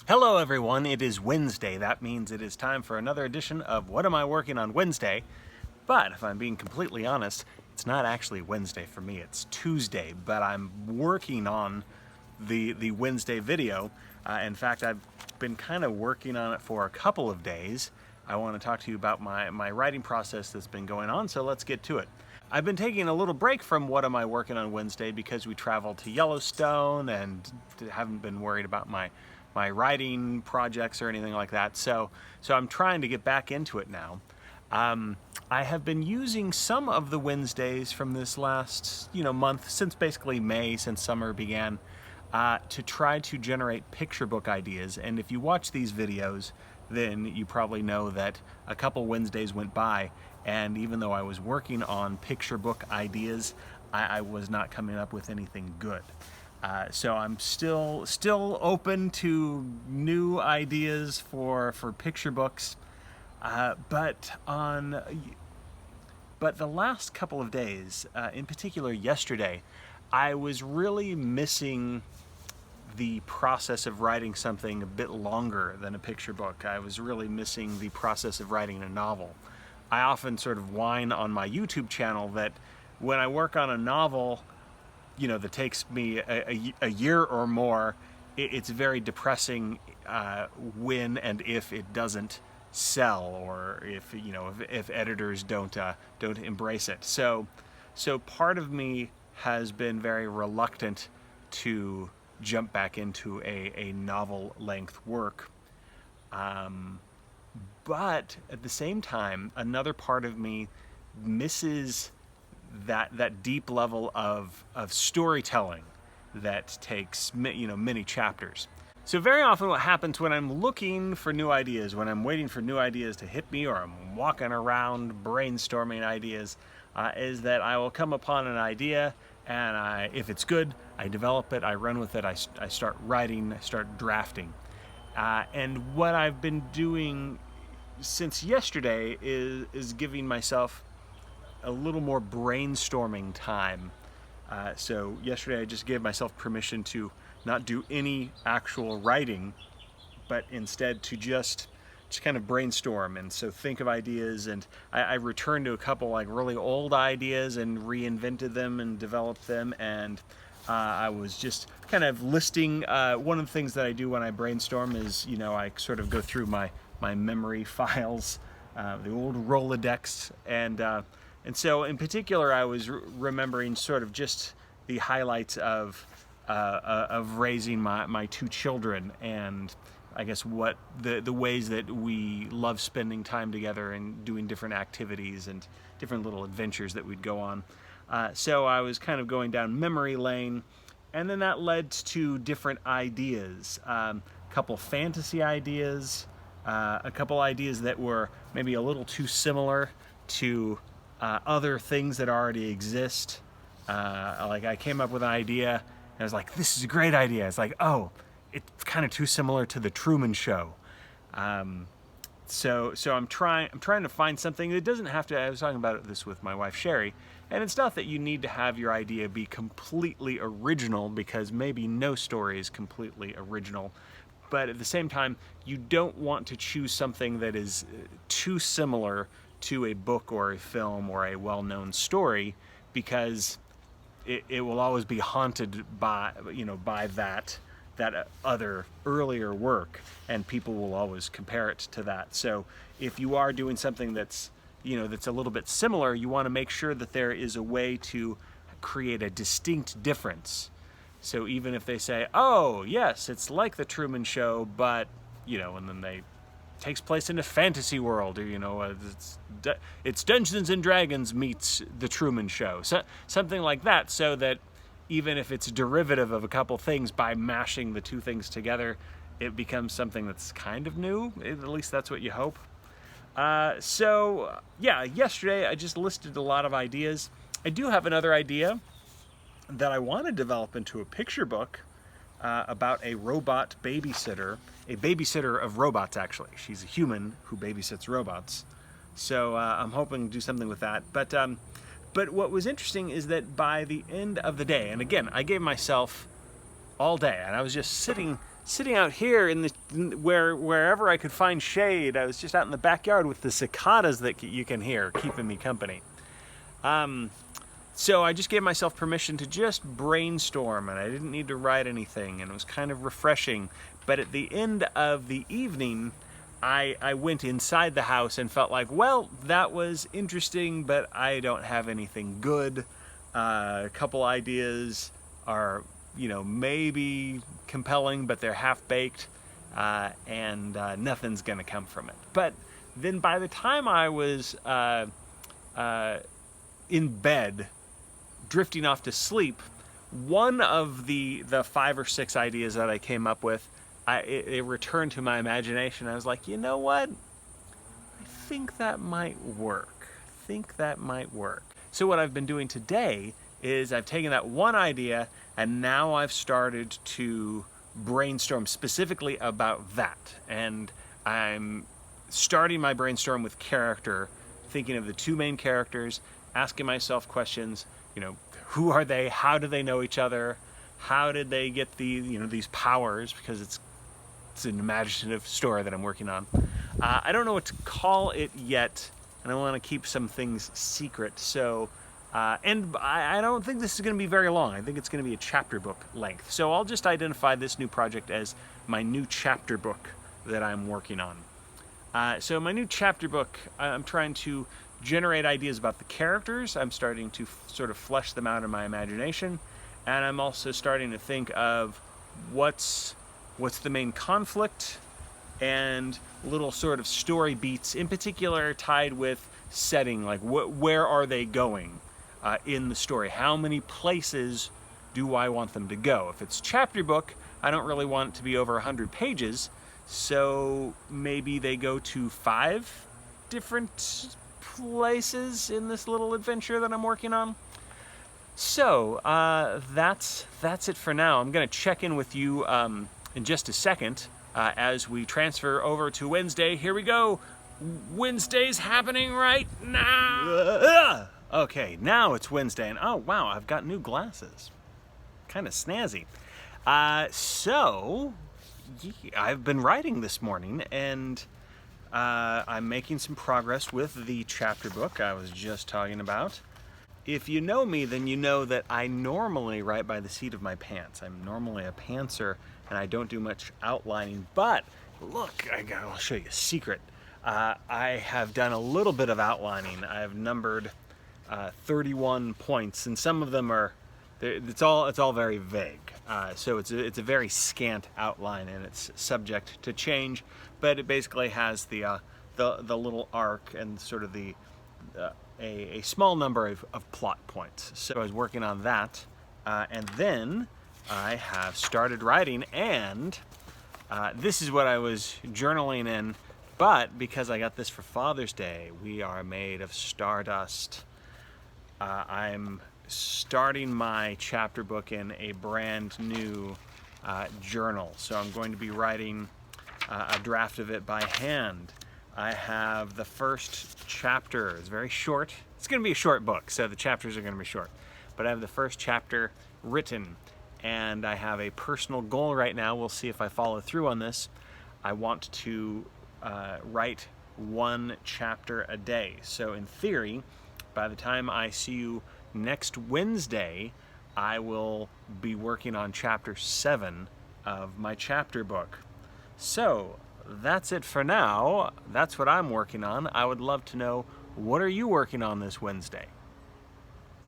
Hello everyone, it is Wednesday. That means it is time for another edition of What Am I Working on Wednesday? But if I'm being completely honest, it's not actually Wednesday for me, it's Tuesday, but I'm working on the Wednesday video. In fact, I've been kind of working on it for a couple of days. I want to talk to you about my writing process that's been going on, so let's get to it. I've been taking a little break from What Am I Working on Wednesday because we traveled to Yellowstone and haven't been worried about my writing projects or anything like that. So I'm trying to get back into it now. I have been using some of the Wednesdays from this last month, since basically May, since summer began, to try to generate picture book ideas. And if you watch these videos, then you probably know that a couple Wednesdays went by, and even though I was working on picture book ideas, I was not coming up with anything good. So I'm still open to new ideas for picture books, but the last couple of days, in particular yesterday, I was really missing the process of writing something a bit longer than a picture book. I was really missing the process of writing a novel. I often sort of whine on my YouTube channel that when I work on a novel, that takes me a year or more, it's very depressing when and if it doesn't sell, or if editors don't embrace it. So part of me has been very reluctant to jump back into a novel length work. But at the same time, another part of me misses that deep level of storytelling that takes many chapters. So very often what happens when I'm looking for new ideas, when I'm waiting for new ideas to hit me, or I'm walking around brainstorming ideas, is that I will come upon an idea, and if it's good, I develop it, I run with it, I start writing, I start drafting. And what I've been doing since yesterday is giving myself a little more brainstorming time. So yesterday I just gave myself permission to not do any actual writing, but instead to just kind of brainstorm, and so think of ideas. And I returned to a couple really old ideas and reinvented them and developed them. And I was just kind of listing, one of the things that I do when I brainstorm is, I sort of go through my memory files, the old Rolodex, and so in particular I was remembering sort of just the highlights of raising my two children, and I guess what the ways that we love spending time together and doing different activities and different little adventures that we'd go on. So I was kind of going down memory lane, and then that led to different ideas, a couple fantasy ideas, a couple ideas that were maybe a little too similar to other things that already exist. I came up with an idea, and I was like, this is a great idea. It's like, oh, it's kind of too similar to the Truman Show. So I'm trying to find something that doesn't have to. I was talking about this with my wife Sherry, and it's not that you need to have your idea be completely original, because maybe no story is completely original. But at the same time, you don't want to choose something that is too similar to a book or a film or a well-known story, because it will always be haunted by that other earlier work, and people will always compare it to that. So if you are doing something that's a little bit similar, you want to make sure that there is a way to create a distinct difference. So even if they say, oh yes, it's like the Truman Show, but and then they takes place in a fantasy world, or it's Dungeons and Dragons meets the Truman Show, so something like that, so that even if it's derivative of a couple things, by mashing the two things together, it becomes something that's kind of new. At least that's what you hope. So yeah, yesterday I just listed a lot of ideas. I do have another idea that I want to develop into a picture book, about a robot babysitter, a babysitter of robots actually. She's a human who babysits robots. So I'm hoping to do something with that. But what was interesting is that by the end of the day, and again, I gave myself all day, and I was just sitting sitting out here in wherever I could find shade. I was just out in the backyard with the cicadas that you can hear keeping me company. So I just gave myself permission to just brainstorm, and I didn't need to write anything, and it was kind of refreshing. But at the end of the evening, I went inside the house and felt like, well, that was interesting, but I don't have anything good. A couple ideas are, maybe compelling, but they're half-baked, and nothing's going to come from it. But then by the time I was in bed, drifting off to sleep, one of the 5 or 6 ideas that I came up with, it returned to my imagination. I was like, you know what? I think that might work. So what I've been doing today is I've taken that one idea and now I've started to brainstorm specifically about that. And I'm starting my brainstorm with character, thinking of the 2 main characters, asking myself questions, who are they? How do they know each other? How did they get these powers? Because it's an imaginative story that I'm working on. I don't know what to call it yet, and I want to keep some things secret. So, and I don't think this is going to be very long. I think it's going to be a chapter book length. So I'll just identify this new project as my new chapter book that I'm working on. So my new chapter book, I'm trying to generate ideas about the characters. I'm starting to sort of flesh them out in my imagination, and I'm also starting to think of what's the main conflict and little sort of story beats, in particular tied with setting, like where are they going in the story? How many places do I want them to go? If it's chapter book, I don't really want it to be over 100 pages, so maybe they go to 5 different places in this little adventure that I'm working on. So that's it for now. I'm going to check in with you in just a second as we transfer over to Wednesday. Here we go. Wednesday's happening right now. Okay, now it's Wednesday, and oh wow, I've got new glasses. Kind of snazzy. So I've been writing this morning, and I'm making some progress with the chapter book I was just talking about. If you know me, then you know that I normally write by the seat of my pants. I'm normally a pantser, and I don't do much outlining. But look, I'll show you a secret. I have done a little bit of outlining. I've numbered 31 points, and some of them are. It's all very vague. So it's a very scant outline, and it's subject to change. But it basically has the little arc and sort of a small number of plot points. So I was working on that, and then I have started writing, and this is what I was journaling in, but because I got this for Father's Day, we are made of stardust. I'm starting my chapter book in a brand new journal, so I'm going to be writing a draft of it by hand. I have the first chapter. It's very short. It's going to be a short book, so the chapters are going to be short. But I have the first chapter written, and I have a personal goal right now. We'll see if I follow through on this. I want to write 1 chapter a day. So in theory, by the time I see you next Wednesday, I will be working on chapter 7 of my chapter book. So that's it for now. That's what I'm working on. I would love to know, what are you working on this Wednesday?